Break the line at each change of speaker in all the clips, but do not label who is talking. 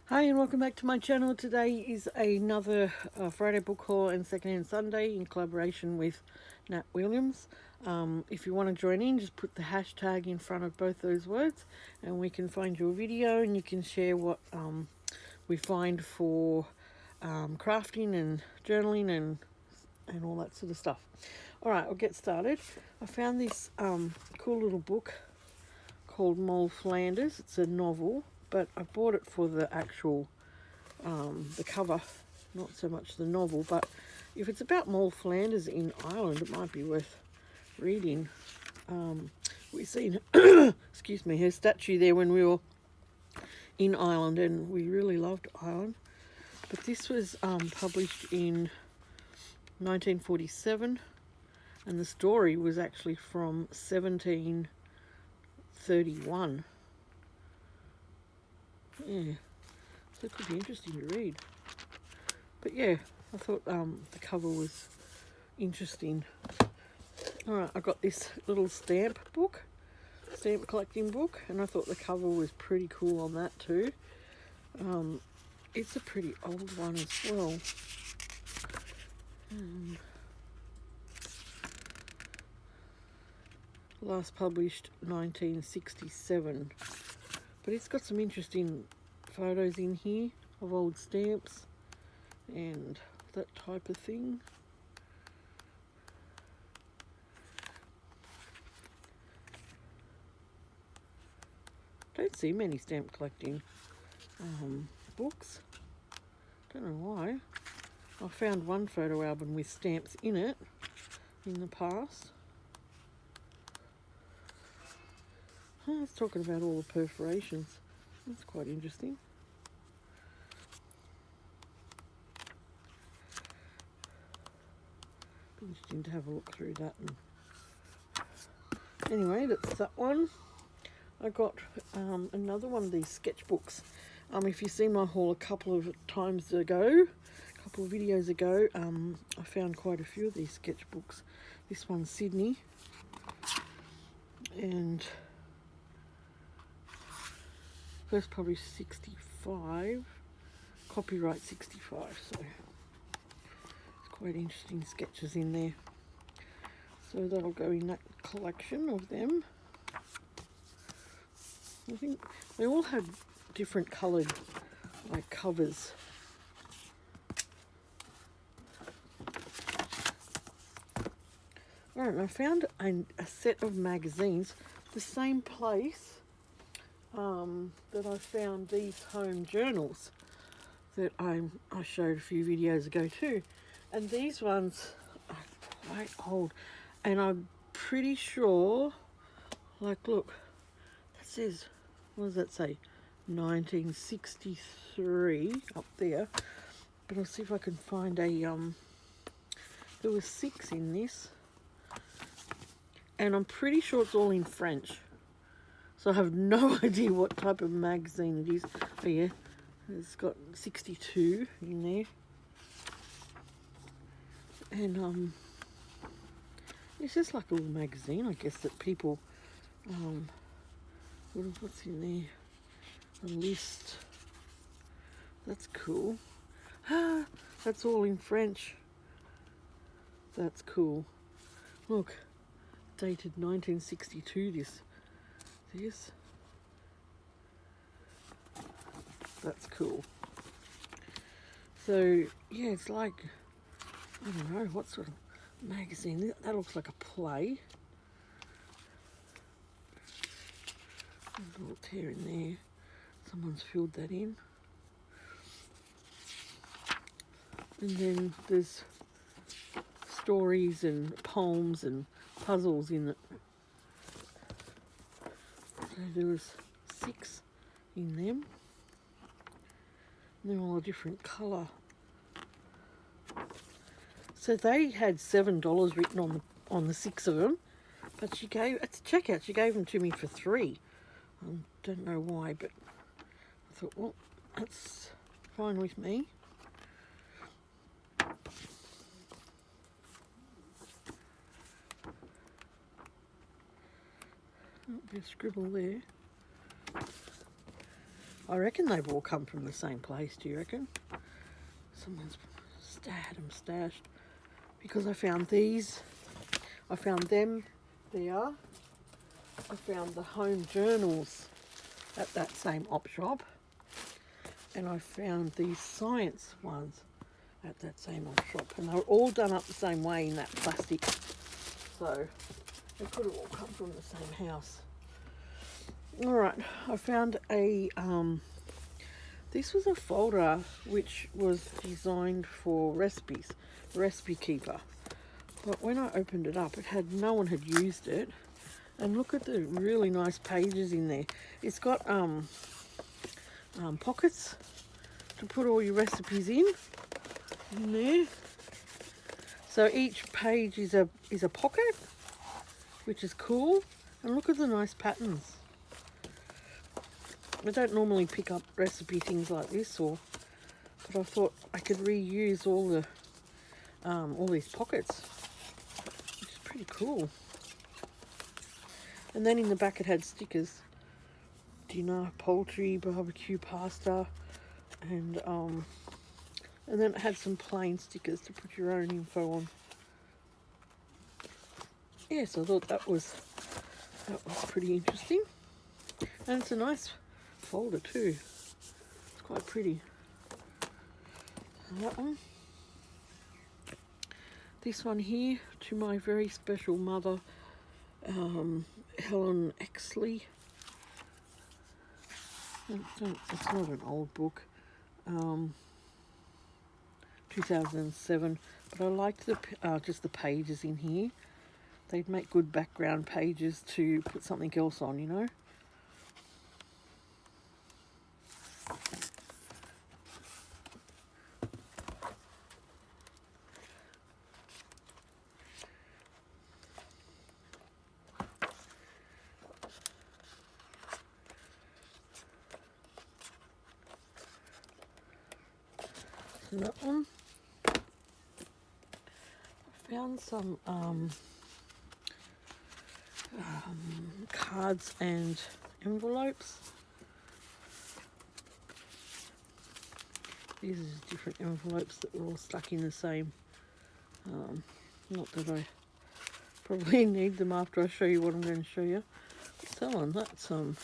Hi and welcome back to my channel. Today is another Friday book haul and Secondhand Sunday in collaboration with Nat Williams. If you want to join in, just put the hashtag in front of both those words and we can find your video and you can share what we find for crafting and journaling and all that sort of stuff. Alright, I'll get started. I found this cool little book called Flanders. It's a novel, but I bought it for the actual the cover, not so much the novel. But if it's about Flanders in Ireland, it might be worth reading. We seen excuse me, her statue there when we were in Ireland, and we really loved Ireland. But this was published in 1947, and the story was actually from 1731. Yeah, so it could be interesting to read. But yeah, I thought the cover was interesting. Alright, I got this little stamp collecting book, and I thought the cover was pretty cool on that too. It's a pretty old one as well. Last published 1967. But it's got some interesting photos in here of old stamps and that type of thing. Don't see many stamp collecting books. Don't know why. I found one photo album with stamps in it in the past. It's talking about all the perforations. That's quite interesting. Be interesting to have a look through that. Anyway, that's that one. I got another one of these sketchbooks. If you see my haul a couple of times ago, a couple of videos ago, I found quite a few of these sketchbooks. This one's Sydney, and first published 65, copyright 65, so it's quite interesting sketches in there. So that'll go in that collection of them. I think they all had different coloured covers. Alright, I found a set of magazines, the same place that I found these home journals that I showed a few videos ago too. And these ones are quite old, and I'm pretty sure, look, that says, what does that say? 1963 up there. But I'll see if I can find a there were 6 in this, and I'm pretty sure it's all in French. So I have no idea what type of magazine it is. Oh yeah, it's got 62 in there. And it's just like a little magazine, I guess, that people, what's in there? A list. That's cool. That's all in French. That's cool. Look, dated 1962, this. That's cool. So yeah, it's like, I don't know what sort of magazine. That looks like a play. There's a little tear in there. Someone's filled that in. And then there's stories and poems and puzzles in it. So there was 6 in them. And they're all a different colour. So they had $7 written on the 6 of them, but she gave, at the checkout, she gave them to me for 3. I don't know why, but I thought, well, that's fine with me. Oh, there's a scribble there. I reckon they've all come from the same place, do you reckon? Someone's had them stashed. Because I found these. I found them. They are. I found the home journals at that same op shop. And I found these science ones at that same op shop. And they were all done up the same way in that plastic. So they could have all come from the same house. Alright, I found a, this was a folder which was designed for recipes, recipe keeper. But when I opened it up, no one had used it. And look at the really nice pages in there. It's got pockets to put all your recipes in there. So each page is a pocket, which is cool. And look at the nice patterns. I don't normally pick up recipe things like this, but I thought I could reuse all these pockets, which is pretty cool. And then in the back it had stickers: dinner, poultry, barbecue, pasta, and then it had some plain stickers to put your own info on. Yes, I thought that was pretty interesting, and it's a nice folder too. It's quite pretty. And that one. This one here, to my very special mother, Helen Exley. It's not an old book. 2007, but I liked just the pages in here. They'd make good background pages to put something else on, you know. So that one. I found some cards and envelopes. These are different envelopes that were all stuck in the same. Not that I probably need them after I show you what I'm going to show you. What's that one? That's oh,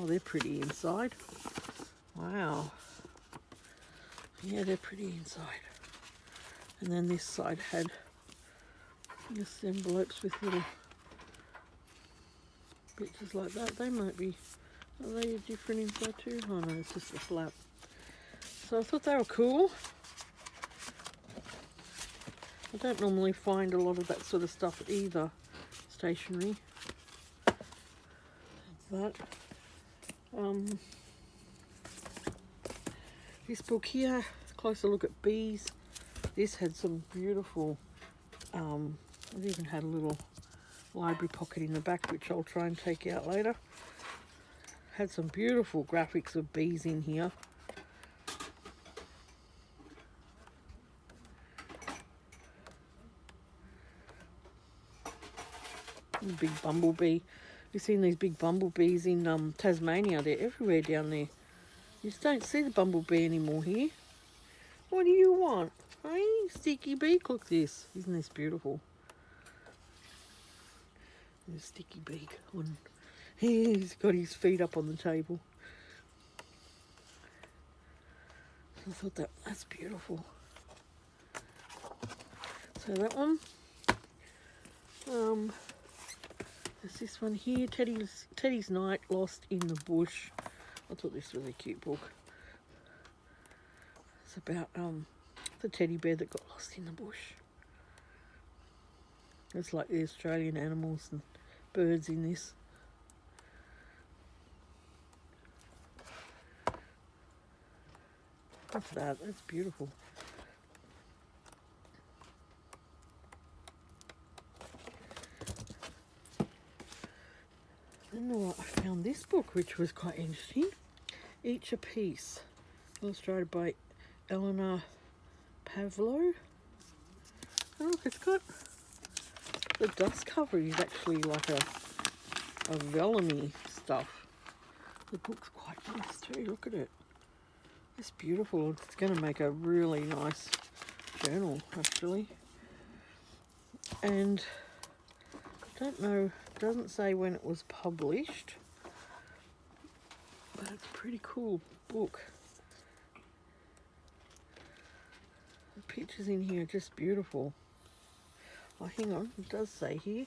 they're pretty inside. Wow. Yeah, they're pretty inside. And then this side had just envelopes with little pictures like that. They might be, are they different inside too? Oh no, it's just a flap. So I thought they were cool. I don't normally find a lot of that sort of stuff at either stationery. That's that. This book here, closer look at bees. This had some beautiful, it even had a little library pocket in the back, which I'll try and take out later. Had some beautiful graphics of bees in here. Big bumblebee. You've seen these big bumblebees in Tasmania. They're everywhere down there. You just don't see the bumblebee anymore here. What do you want? Hey, sticky beak, look this. Isn't this beautiful? The sticky beak. He's got his feet up on the table. I thought that's beautiful. So that one. There's this one here, Teddy's Night Lost in the Bush. I thought this was a cute book. It's about the teddy bear that got lost in the bush. It's like the Australian animals and birds in this. What's that? That's beautiful. Then I found this book, which was quite interesting. Each a Piece, illustrated by Eleanor Pavlo. Oh, look, it's got the dust cover is actually like a vellum-y stuff. The book's quite nice too, look at it. It's beautiful. It's going to make a really nice journal, actually. And I don't know, it doesn't say when it was published, but it's a pretty cool book. The pictures in here are just beautiful. Oh, hang on, it does say here.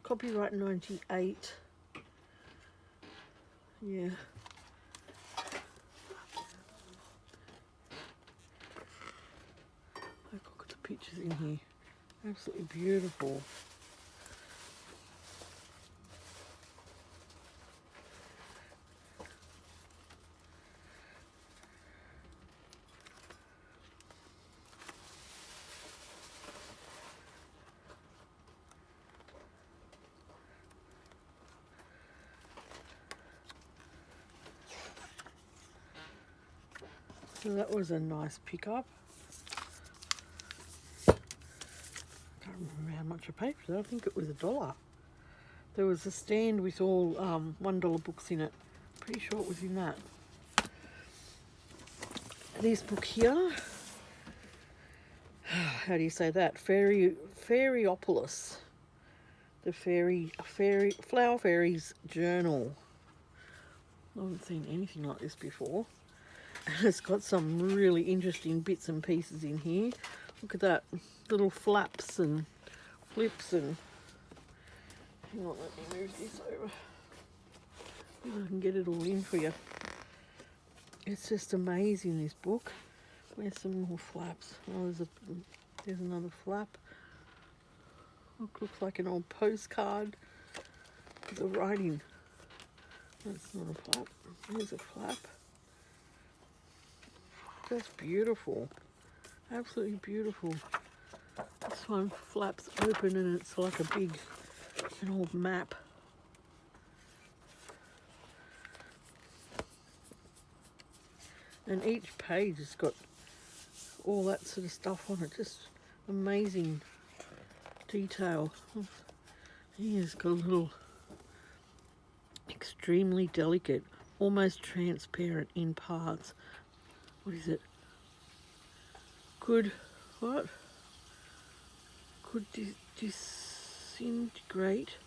Copyright 98. Yeah. Look at the pictures in here. Absolutely beautiful. So that was a nice pickup. Can't remember how much I paid for that. I think it was $1. There was a stand with all $1 books in it. Pretty sure it was in that. This book here, how do you say that? Fairyopolis. The Flower Fairies Journal. I haven't seen anything like this before. And it's got some really interesting bits and pieces in here. Look at that, little flaps and flips and... Hang on, let me move this over. Maybe I can get it all in for you. It's just amazing, this book. Where's some more flaps? Oh, there's another flap. Looks like an old postcard. The writing. That's not a flap. There's a flap. That's beautiful. Absolutely beautiful. This one flaps open and it's like an old map. And each page has got all that sort of stuff on it. Just amazing detail. Here's got a little extremely delicate, almost transparent in parts. What is it? Could disintegrate.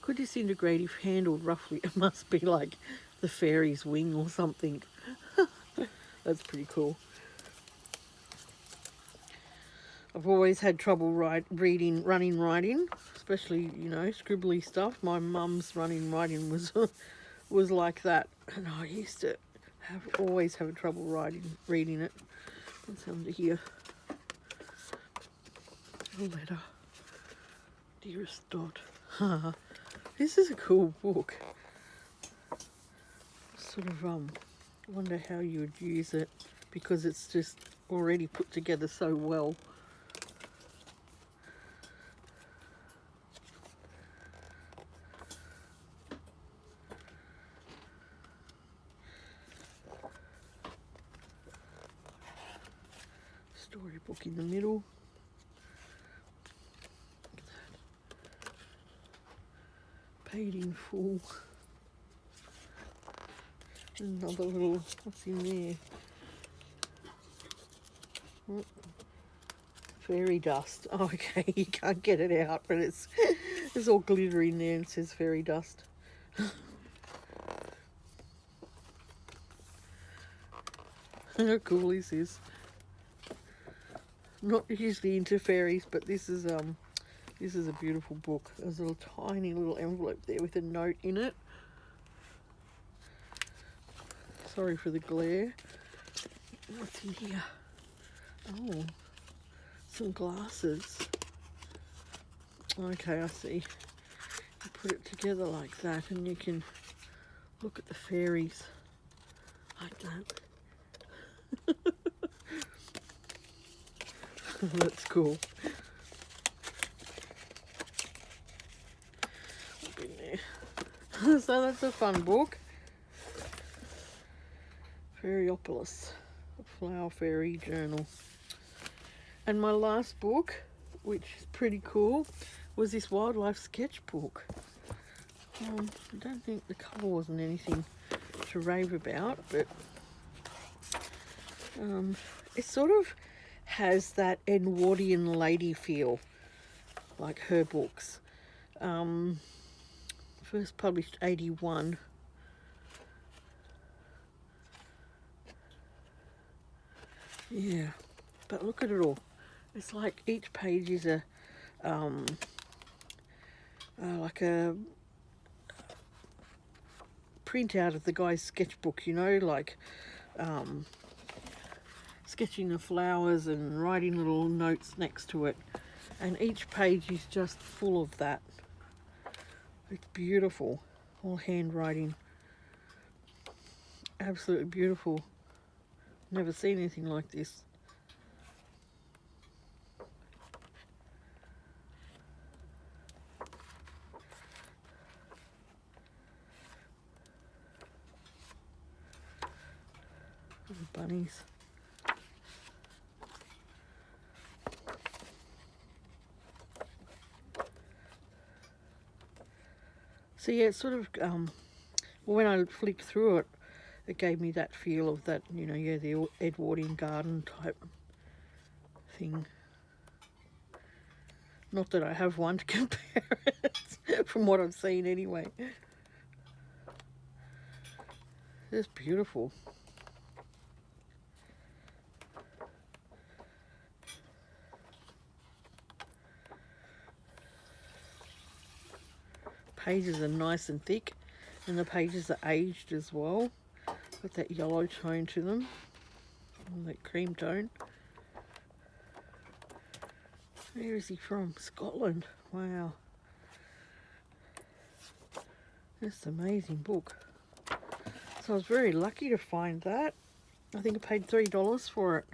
Could disintegrate if handled roughly. It must be like the fairy's wing or something. That's pretty cool. I've always had trouble running writing, especially, you know, scribbly stuff. My mum's running writing was like that, and I used to always have trouble reading it. What's under here? A letter. Dearest Dot. This is a cool book. Sort of wonder how you would use it, because it's just already put together so well. Storybook in the middle. Look at that. Paid in full. Another little, what's in there? Oh, fairy dust. Oh, okay, you can't get it out, but it's all glittery in there and it says fairy dust. How cool is this? Not usually into fairies, but this is a beautiful book. There's a little tiny little envelope there with a note in it. Sorry for the glare. What's in here? Oh, some glasses. Okay, I see. You put it together like that and you can look at the fairies like that. That's cool. In there. So that's a fun book. Fairyopolis, a Flower Fairy Journal. And my last book, which is pretty cool, was this wildlife sketchbook. I don't think the cover wasn't anything to rave about, but it sort of has that Edwardian lady feel, like her books. First published 81. Yeah, but look at it all. It's like each page is a like a printout of the guy's sketchbook, you know, like sketching the flowers and writing little notes next to it. And each page is just full of that. It's beautiful. All handwriting. Absolutely beautiful. Never seen anything like this. Little bunnies. So yeah, it's sort of, when I flicked through it, it gave me that feel of that, you know, yeah, the Edwardian garden type thing. Not that I have one to compare it, from what I've seen anyway. It's beautiful. Pages are nice and thick, and the pages are aged as well. Got that yellow tone to them, and that cream tone. Where is he from? Scotland. Wow. That's an amazing book. So I was very lucky to find that. I think I paid $3 for it.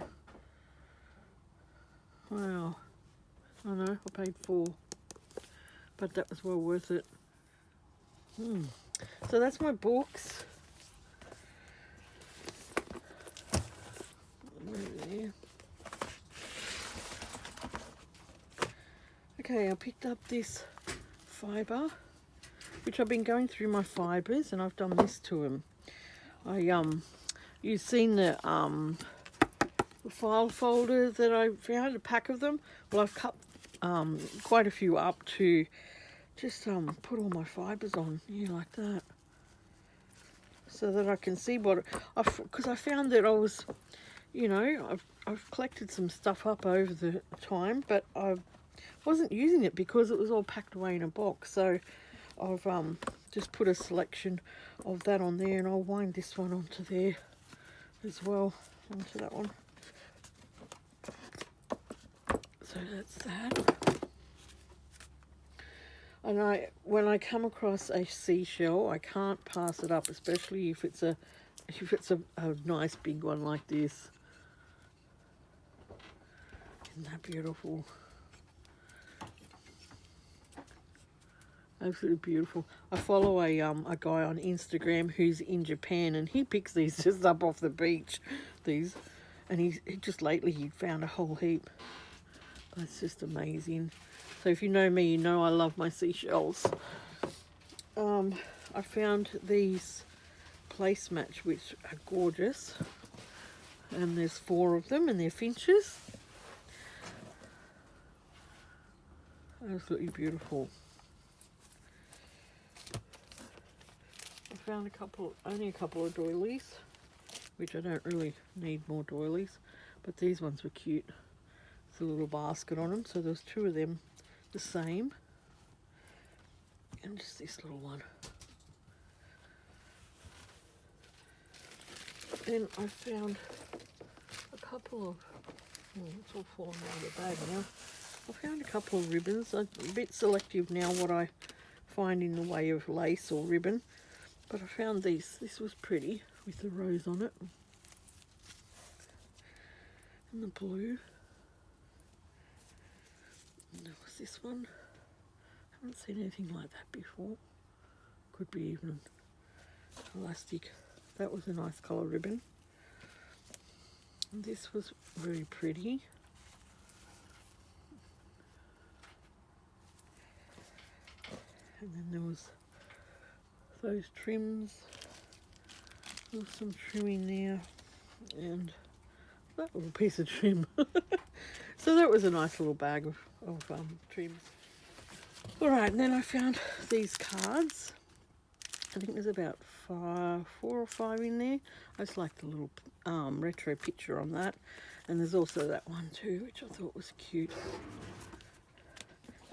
Wow. I know, I paid $4. But that was well worth it. So that's my books. There. Okay, I picked up this fibre, which I've been going through my fibres, and I've done this to them. You've seen the file folder that I found, a pack of them. Well, I've cut quite a few up to just put all my fibres on, yeah, like that, so that I can see what, because I found that I was, you know, I've collected some stuff up over the time, but I wasn't using it because it was all packed away in a box. So I've just put a selection of that on there, and I'll wind this one onto there as well, onto that one. So that's that. And when I come across a seashell, I can't pass it up, especially if it's a nice big one like this. Isn't that beautiful? Absolutely beautiful. I follow a guy on Instagram who's in Japan, and he picks these just up off the beach. And he just lately he found a whole heap. That's just amazing. So if you know me, you know I love my seashells. I found these placemats, which are gorgeous, and there's 4 of them, and they're finches. Absolutely beautiful. I found only a couple of doilies, which I don't really need more doilies, but these ones were cute. There's a little basket on them, so there's 2 of them the same, and just this little one. Then I found a couple of, it's all falling out of the bag now. I found a couple of ribbons. I'm a bit selective now what I find in the way of lace or ribbon, but I found these. This was pretty with the rose on it, and the blue. And there was this one. I haven't seen anything like that before. Could be even elastic. That was a nice colour ribbon. And this was very pretty. And then there was those trims. There's some trim in there, and that little piece of trim. So that was a nice little bag of trims. Alright, and then I found these cards. I think there's about 4 or 5 in there. I just like the little retro picture on that. And there's also that one too, which I thought was cute.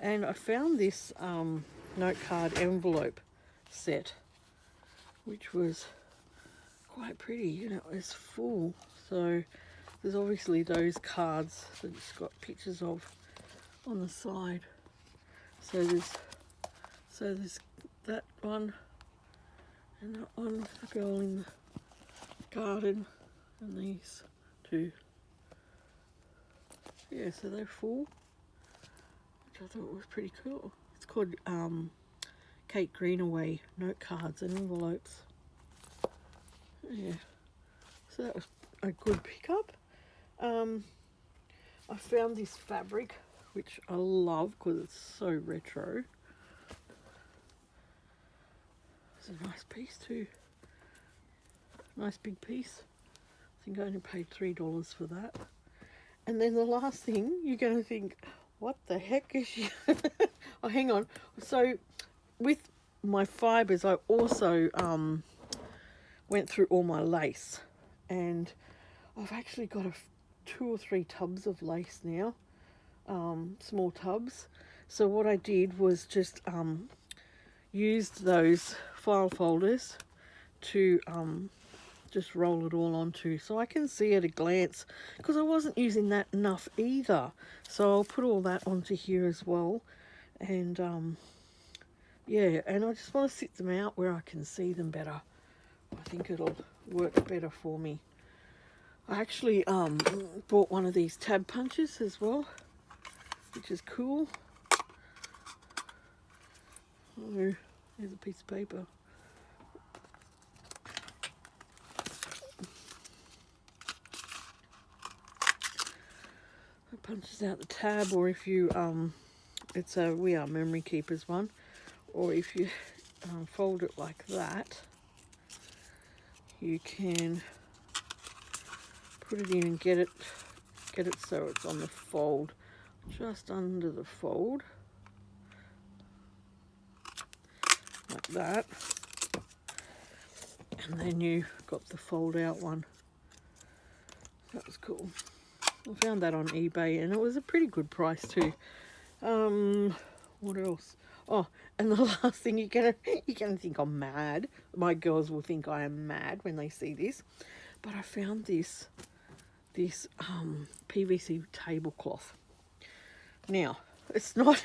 And I found this note card envelope set, which was quite pretty. You know, it's full. So there's obviously those cards that it's got pictures of on the side. So there's that one, and that one, the girl in the garden, and these two. Yeah, so they're full, which I thought was pretty cool. It's called Kate Greenaway note cards and envelopes. Yeah, so that was a good pickup. I found this fabric, which I love because it's so retro. It's a nice piece too. Nice big piece. I think I only paid $3 for that. And then the last thing, you're going to think, what the heck is she? Oh, hang on. So with my fibres, I also went through all my lace. And I've actually got 2 or 3 tubs of lace now. Small tubs. So what I did was just used those file folders to just roll it all onto, so I can see at a glance, because I wasn't using that enough either. So I'll put all that onto here as well. And yeah, and I just want to sit them out where I can see them better. I think it'll work better for me. I actually bought one of these tab punches as well, which is cool. Oh, there's a piece of paper. It punches out the tab, or if you it's a We Are Memory Keepers one, or if you fold it like that, you can put it in and get it so it's on the fold, just under the fold, like that, and then you got the fold out one. That was cool. I found that on eBay, and it was a pretty good price too. What else? Oh, and the last thing, you're gonna think I'm mad. My girls will think I am mad when they see this, but I found this PVC tablecloth. Now, it's not.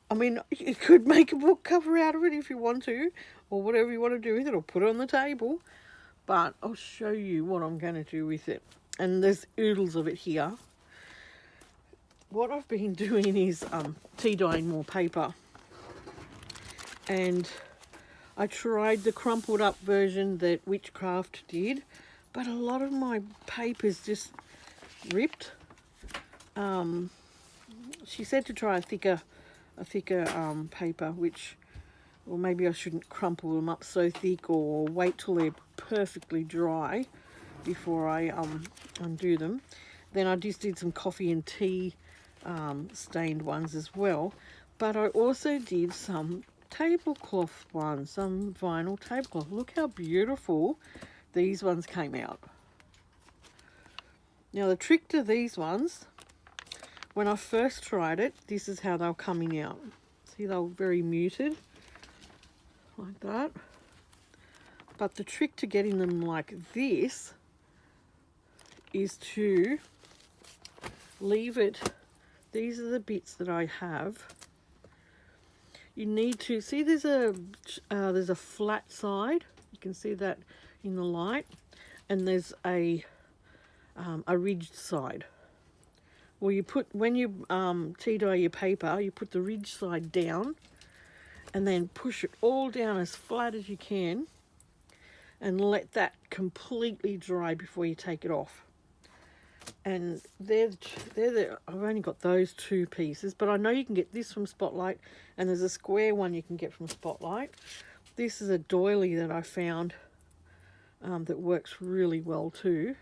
I mean, you could make a book cover out of it if you want to, or whatever you want to do with it, or put it on the table. But I'll show you what I'm going to do with it. And there's oodles of it here. What I've been doing is tea dyeing more paper. And I tried the crumpled up version that Witchcraft did, but a lot of my paper's just ripped. She said to try a thicker paper, which, or maybe I shouldn't crumple them up so thick, or wait till they're perfectly dry before I undo them. Then I just did some coffee and tea stained ones as well, but I also did some tablecloth ones, some vinyl tablecloth. Look how beautiful these ones came out. Now the trick to these ones, when I first tried it, this is how they were coming out. See, they were very muted, like that. But the trick to getting them like this is to leave it. These are the bits that I have. You need to see there's a flat side. You can see that in the light, and there's a ridged side. Well, you put, when you tea dye your paper, you put the ridged side down, and then push it all down as flat as you can, and let that completely dry before you take it off. And I've only got those 2 pieces, but I know you can get this from Spotlight, and there's a square one you can get from Spotlight. This is a doily that I found that works really well too.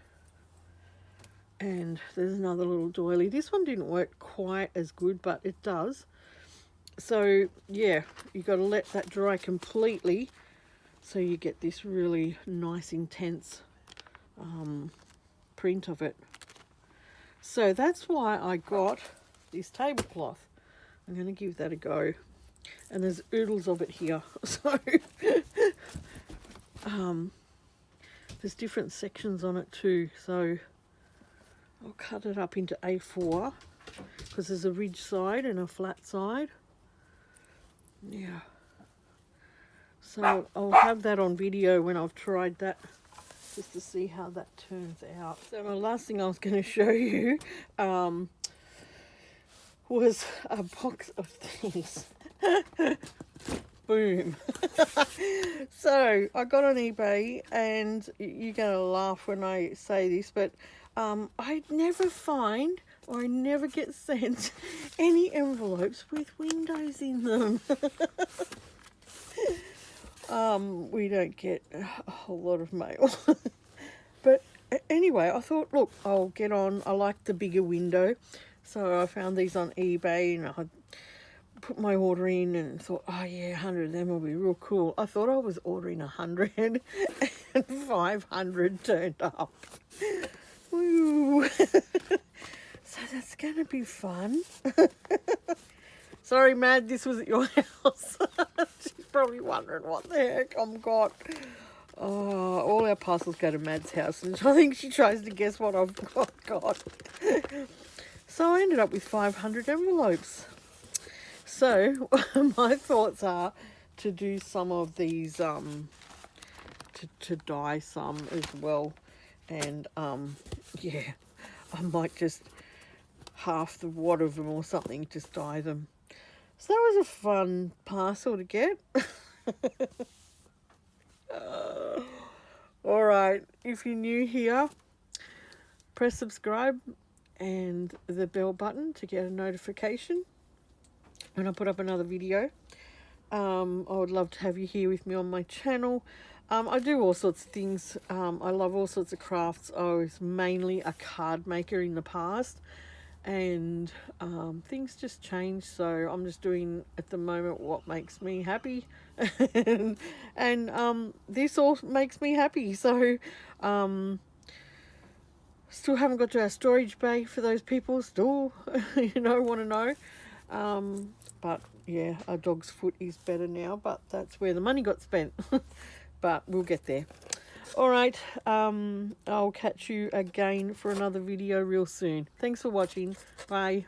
And there's another little doily. This one didn't work quite as good, but it does. So yeah, you got to let that dry completely so you get this really nice intense print of it. So that's why I got this tablecloth. I'm going to give that a go. And there's oodles of it here. So there's different sections on it too. So I'll cut it up into A4 because there's a ridge side and a flat side. Yeah. So I'll have that on video when I've tried that, just to see how that turns out. So the last thing I was going to show you was a box of things. Boom. So I got on eBay, and you're going to laugh when I say this, but I never find, or I never get sent any envelopes with windows in them. We don't get a whole lot of mail. But anyway, I thought, look, I'll get on. I like the bigger window. So I found these on eBay, and I put my order in and thought, oh yeah, 100 of them will be real cool. I thought I was ordering 100 and 500 turned up. Woo. So that's going to be fun. Sorry, Mad, this was at your house. She's probably wondering what the heck I've got. Oh, all our parcels go to Mad's house, and I think she tries to guess what I've got. So I ended up with 500 envelopes. So my thoughts are to do some of these, to dye some as well. And yeah, I might just half the wad of them or something, just dye them. So that was a fun parcel to get. All right, if you're new here, press subscribe and the bell button to get a notification when I put up another video. I would love to have you here with me on my channel. I do all sorts of things. I love all sorts of crafts. I was mainly a card maker in the past, and things just change, so I'm just doing at the moment what makes me happy. and this all makes me happy. So still haven't got to our storage bay for those people still want to know. But yeah, a dog's foot is better now, but that's where the money got spent. But we'll get there. All right, I'll catch you again for another video real soon. Thanks for watching. Bye.